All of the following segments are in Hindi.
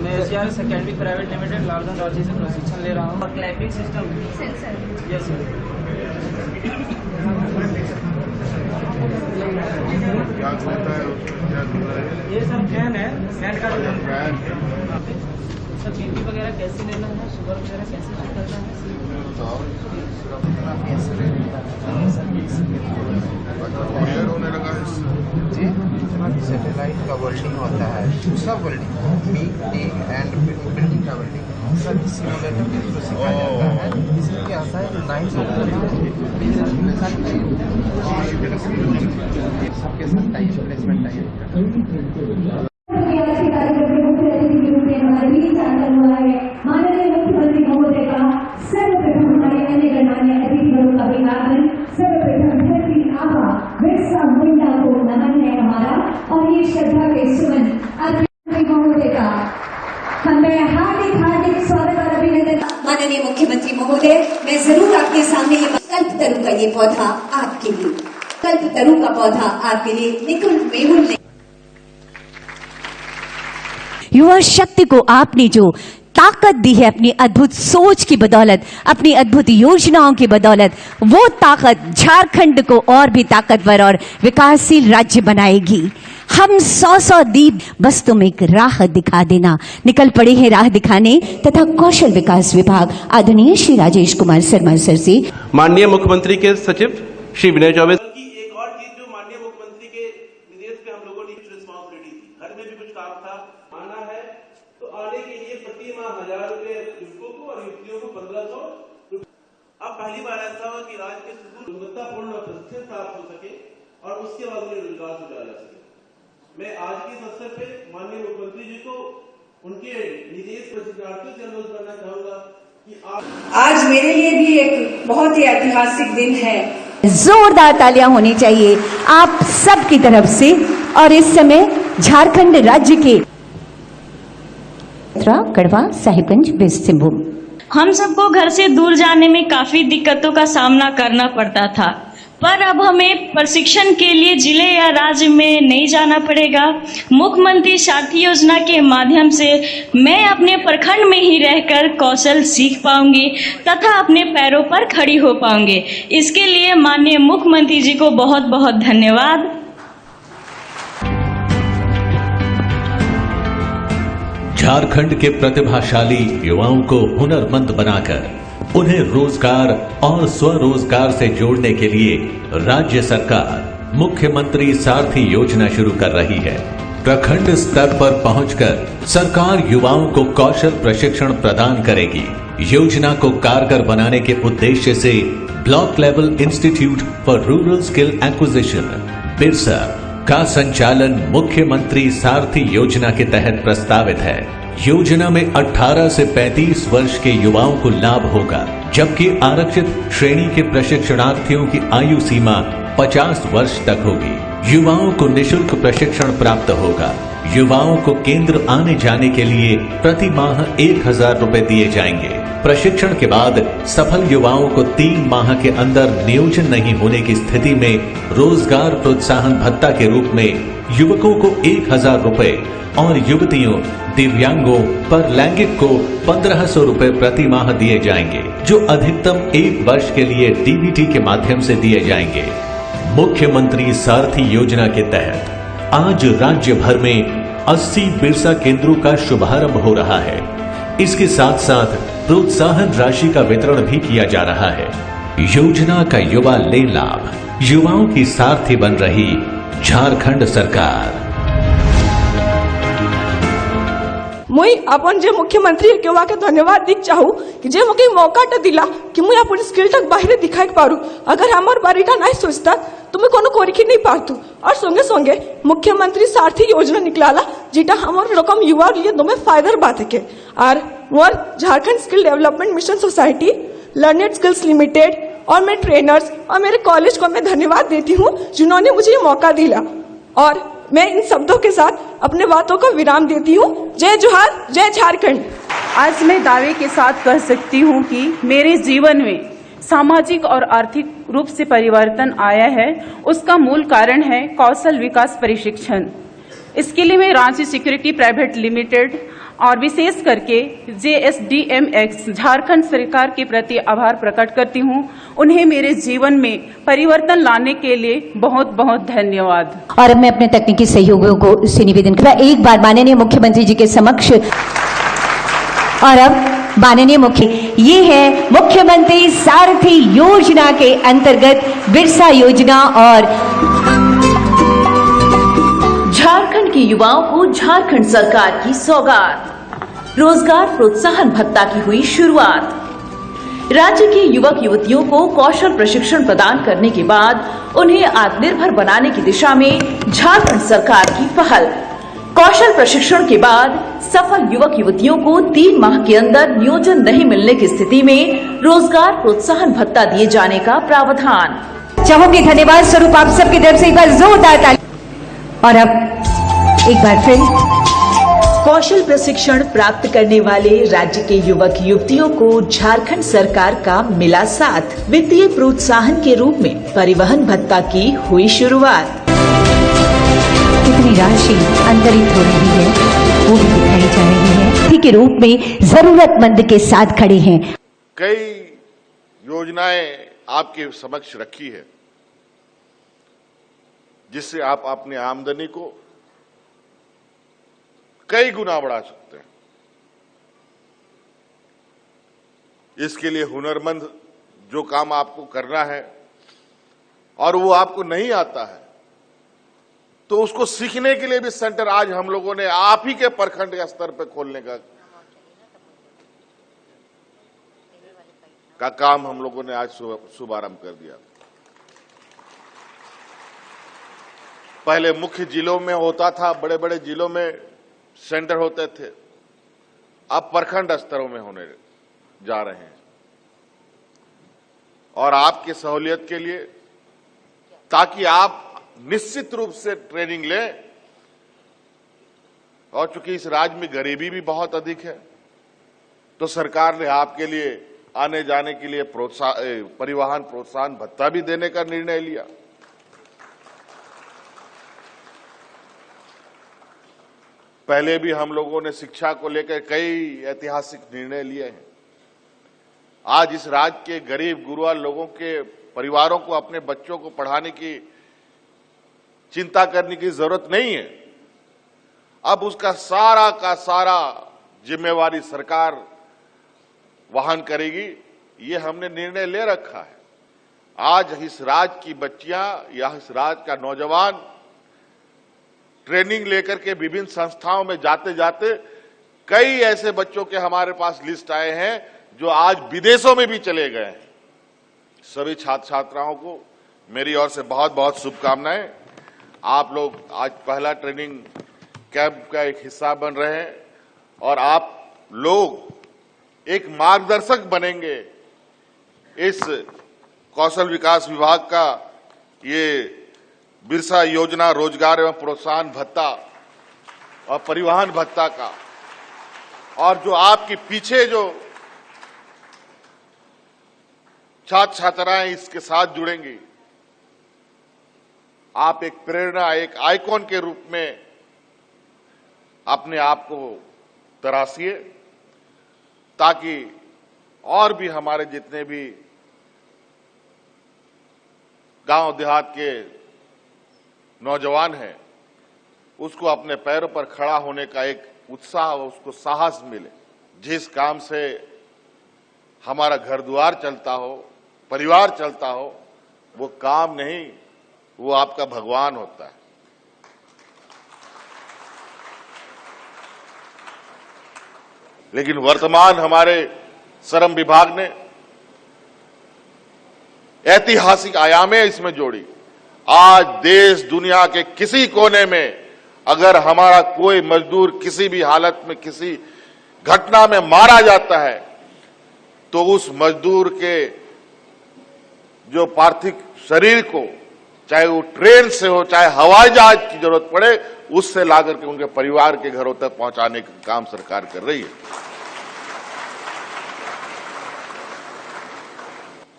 मैं SRS academy private limited Lalganj Ranchi से प्रशिक्षण ले रहा हूँ। Climbing system sensor. Yes sir. ये सर फैन है, फैन का सर BP वगैरह कैसे लेना है, शुगर वगैरह कैसे चेक करना है? होने लगा जी, सैटेलाइट का वेल्डिंग होता है, सब वेल्डिंग, मीटिंग एंड बिल्डिंग का वेल्डिंग सब सिमुलेटर के थ्रू सिखाया जाता है। इसमें क्या होता है, लाइन सबके साथ टाइम प्लेसमेंट टाइम माननीय मुख्यमंत्री महोदय का सर्वप्रथम हमारे अन्य गणमान्य अतिथियों का अभिवादन, सर्वप्रथम धरती आबा बिरसा मुंडा को नमन है हमारा, और ये श्रद्धा के सुमन अतिथि महोदय का मैं हार्दिक हार्दिक स्वागत और अभिनंदन। माननीय मुख्यमंत्री महोदय, मैं जरूर आपके सामने ये कल्पतरु का ये पौधा आपके लिए, कल्पतरु का पौधा आपके लिए निकुंज मेहुल ने। युवा शक्ति को आपने जो ताकत दी है अपनी अद्भुत सोच की बदौलत, अपनी अद्भुत योजनाओं की बदौलत, वो ताकत झारखंड को और भी ताकतवर और विकासशील राज्य बनाएगी। हम 100 दीप बस तुम एक राह दिखा देना। निकल पड़े हैं राह दिखाने तथा कौशल विकास विभाग आदरणीय श्री राजेश कुमार शर्मा सर से। माननीय मुख्यमंत्री के सचिव श्री विनय चौबे। एक और चीज जो माननीय मुख्यमंत्री के निर्देश पे हम लोगों ने रिस्पॉन्सिबिलिटी थी, घर में भी कुछ काम था, आना है तो आने के लिए प्रति माह 1000 रुपए युवकों को और युवतियों को 1500 रुपए। अब पहली बार ऐसा हुआ कि राज्य के स्कूल गुणवत्तापूर्ण और प्रशिक्षण प्राप्त हो सके और उसके बाद उन्हें रोजगार से जोड़ा जा सके। मैं आज के इस अवसर पे माननीय मुख्यमंत्री जी को उनके निर्देश प्रशिक्षणार्थियों से अनुरोध करना चाहूंगा कि आज मेरे लिए भी एक बहुत ही ऐतिहासिक दिन है। जोरदार तालियां होनी चाहिए आप सब की तरफ से। और इस समय झारखंड राज्य के गढ़वा, साहिबगंज, वेस्ट सिंहभूम। हम सबको घर से दूर जाने में काफी दिक्कतों का सामना करना पड़ता था, पर अब हमें प्रशिक्षण के लिए जिले या राज्य में नहीं जाना पड़ेगा। मुख्यमंत्री सारथी योजना के माध्यम से मैं अपने प्रखंड में ही रहकर कौशल सीख पाऊंगी तथा अपने पैरों पर खड़ी हो पाऊंगी। इसके लिए माननीय मुख्यमंत्री जी को बहुत बहुत धन्यवाद। झारखंड के प्रतिभाशाली युवाओं को हुनरमंद बनाकर उन्हें रोजगार और स्वरोजगार से जोड़ने के लिए राज्य सरकार मुख्यमंत्री सारथी योजना शुरू कर रही है। प्रखंड स्तर पर पहुंचकर सरकार युवाओं को कौशल प्रशिक्षण प्रदान करेगी। योजना को कारगर बनाने के उद्देश्य से block level institute for rural skill acquisition Birsa का संचालन मुख्यमंत्री सारथी योजना के तहत प्रस्तावित है। योजना में 18 से 35 वर्ष के युवाओं को लाभ होगा, जबकि आरक्षित श्रेणी के प्रशिक्षणार्थियों की आयु सीमा 50 वर्ष तक होगी। युवाओं को निशुल्क प्रशिक्षण प्राप्त होगा। युवाओं को केंद्र आने जाने के लिए प्रति माह 1000 रुपए दिए जाएंगे। प्रशिक्षण के बाद सफल युवाओं को 3 माह के अंदर नियोजन नहीं होने की स्थिति में रोजगार प्रोत्साहन भत्ता के रूप में युवकों को 1000 रुपए और युवतियों, दिव्यांगों पर लैंगिक को 1500 रुपए प्रति माह दिए जाएंगे, जो अधिकतम 1 वर्ष के लिए डीबीटी के माध्यम से दिए जाएंगे। मुख्यमंत्री सारथी योजना के तहत आज राज्य भर में 80 बिरसा केंद्रों का शुभारंभ हो रहा है। इसके साथ साथ प्रोत्साहन राशि का वितरण भी किया जा रहा है। योजना का युवा ले लाभ, युवाओं की सारथी बन रही झारखंड सरकार। मुई अपन जे मुख्यमंत्री के के धन्यवाद दी चाहू कि जे मुझे मौका दिला कि मुई अपन स्किल तक बाहर दिखाई पारू। अगर हमार बारीटा नहीं सोचता तो मैं कोनो कोरिकी नहीं पारतू। और संगे संगे मुख्यमंत्री सारथी योजना निकलाला जीटा हमार लोकम युवा लिए दो में फायदर बात है के। और मोर Jharkhand skill development mission society, learned skills limited और मेरे ट्रेनर्स और मेरे कॉलेज को मैं धन्यवाद देती हूँ जिन्होंने मुझे ये मौका दिला। और मैं इन शब्दों के साथ अपने बातों को विराम देती हूँ। जय जोहार, जय झारखंड। आज मैं दावे के साथ कह सकती हूँ कि मेरे जीवन में सामाजिक और आर्थिक रूप से परिवर्तन आया है। उसका मूल कारण है कौशल विकास प्रशिक्षण। इसके लिए मैं रांची सिक्योरिटी प्राइवेट लिमिटेड और विशेष करके JSDMX झारखंड सरकार के प्रति आभार प्रकट करती हूं। उन्हें मेरे जीवन में परिवर्तन लाने के लिए बहुत बहुत धन्यवाद। और अब मैं अपने तकनीकी सहयोगियों को से निवेदन करूँ एक बार माननीय मुख्यमंत्री जी के समक्ष। और अब माननीय ये है मुख्यमंत्री सारथी योजना के अंतर्गत बिरसा योजना और झारखंड के युवाओं को झारखंड सरकार की सौगात, रोजगार प्रोत्साहन भत्ता की हुई शुरुआत। राज्य के युवक युवतियों को कौशल प्रशिक्षण प्रदान करने के बाद उन्हें आत्मनिर्भर बनाने की दिशा में झारखंड सरकार की पहल। कौशल प्रशिक्षण के बाद सफल युवक युवतियों को 3 माह के अंदर नियोजन नहीं मिलने की स्थिति में रोजगार प्रोत्साहन भत्ता दिए जाने का प्रावधान। चाहूंगी धन्यवाद स्वरूप आप सबकी तरफ से एक बार जोरदार ताली। और अब एक बार फिर कौशल प्रशिक्षण प्राप्त करने वाले राज्य के युवक युवतियों को झारखंड सरकार का मिला साथ। वित्तीय प्रोत्साहन के रूप में परिवहन भत्ता की हुई शुरुआत। कितनी राशि अंतरित हो रही है वो भी दिखाई जा रही है। इसी के रूप में जरूरतमंद के साथ खड़े हैं। कई योजनाएं आपके समक्ष रखी है जिससे आप अपनी आमदनी को कई गुना बढ़ा सकते हैं। इसके लिए हुनरमंद जो काम आपको करना है और वो आपको नहीं आता है तो उसको सीखने के लिए भी सेंटर आज हम लोगों ने आप ही के प्रखंड के स्तर पर खोलने का काम हम लोगों ने आज शुभारंभ कर दिया। पहले मुख्य जिलों में होता था, बड़े बड़े जिलों में सेंटर होते थे, अब प्रखंड स्तरों में होने जा रहे हैं। और आपकी सहूलियत के लिए, ताकि आप निश्चित रूप से ट्रेनिंग लें। और चूंकि इस राज्य में गरीबी भी बहुत अधिक है तो सरकार ने आपके लिए आने जाने के लिए परिवहन प्रोत्साहन भत्ता भी देने का निर्णय लिया। पहले भी हम लोगों ने शिक्षा को लेकर कई ऐतिहासिक निर्णय लिए हैं। आज इस राज्य के गरीब गुरुआ लोगों के परिवारों को अपने बच्चों को पढ़ाने की चिंता करने की जरूरत नहीं है। अब उसका सारा का सारा जिम्मेवारी सरकार वहन करेगी, ये हमने निर्णय ले रखा है। आज इस राज्य की बच्चियां या इस राज्य का नौजवान ट्रेनिंग लेकर के विभिन्न संस्थाओं में जाते जाते कई ऐसे बच्चों के हमारे पास लिस्ट आए हैं जो आज विदेशों में भी चले गए हैं। सभी छात्र छात्राओं को मेरी ओर से बहुत बहुत शुभकामनाएं। आप लोग आज पहला ट्रेनिंग कैंप का एक हिस्सा बन रहे हैं और आप लोग एक मार्गदर्शक बनेंगे इस कौशल विकास विभाग का ये बिरसा योजना रोजगार एवं प्रोत्साहन भत्ता और परिवहन भत्ता का। और जो आपके पीछे जो छात्र छात्राएं इसके साथ जुड़ेंगी, आप एक प्रेरणा, एक आइकॉन के रूप में अपने आप को तराशिए, ताकि और भी हमारे जितने भी गांव देहात के नौजवान हैं उसको अपने पैरों पर खड़ा होने का एक उत्साह, उसको साहस मिले। जिस काम से हमारा घर द्वार चलता हो, परिवार चलता हो, वो काम नहीं, वो आपका भगवान होता है। लेकिन वर्तमान हमारे श्रम विभाग ने ऐतिहासिक आयामें इसमें जोड़ी। आज देश दुनिया के किसी कोने में अगर हमारा कोई मजदूर किसी भी हालत में किसी घटना में मारा जाता है तो उस मजदूर के जो पार्थिव शरीर को, चाहे वो ट्रेन से हो चाहे हवाई जहाज की जरूरत पड़े, उससे लाकर के उनके परिवार के घरों तक पहुंचाने का काम सरकार कर रही है।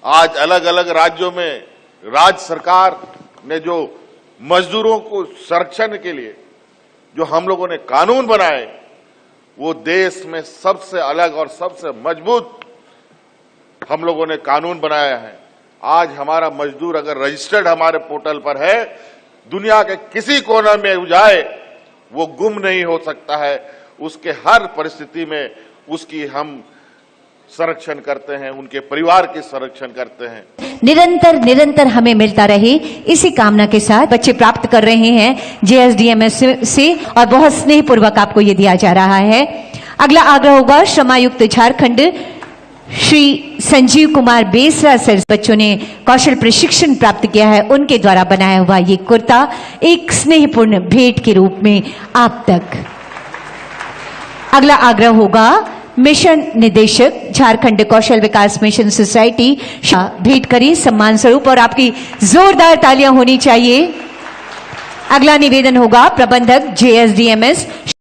आज अलग अलग राज्यों में राज्य सरकार ने जो मजदूरों को संरक्षण के लिए जो हम लोगों ने कानून बनाए वो देश में सबसे अलग और सबसे मजबूत हम लोगों ने कानून बनाया है। आज हमारा मजदूर अगर रजिस्टर्ड हमारे पोर्टल पर है, दुनिया के किसी कोने में जाए वो गुम नहीं हो सकता है। उसके हर परिस्थिति में उसकी हम संरक्षण करते हैं, उनके परिवार की संरक्षण करते हैं। निरंतर हमें मिलता रहे, इसी कामना के साथ बच्चे प्राप्त कर रहे हैं JSDMS से और बहुत स्नेहपूर्वक आपको ये दिया जा रहा है। अगला आग्रह होगा श्रमायुक्त झारखंड श्री संजीव कुमार बेसरा सर। बच्चों ने कौशल प्रशिक्षण प्राप्त किया है, उनके द्वारा बनाया हुआ ये कुर्ता एक स्नेहपूर्ण भेंट के रूप में आप तक। अगला आग्रह होगा मिशन निदेशक झारखंड कौशल विकास मिशन सोसाइटी भेंट करें सम्मान स्वरूप और आपकी जोरदार तालियां होनी चाहिए। अगला निवेदन होगा प्रबंधक JSDMS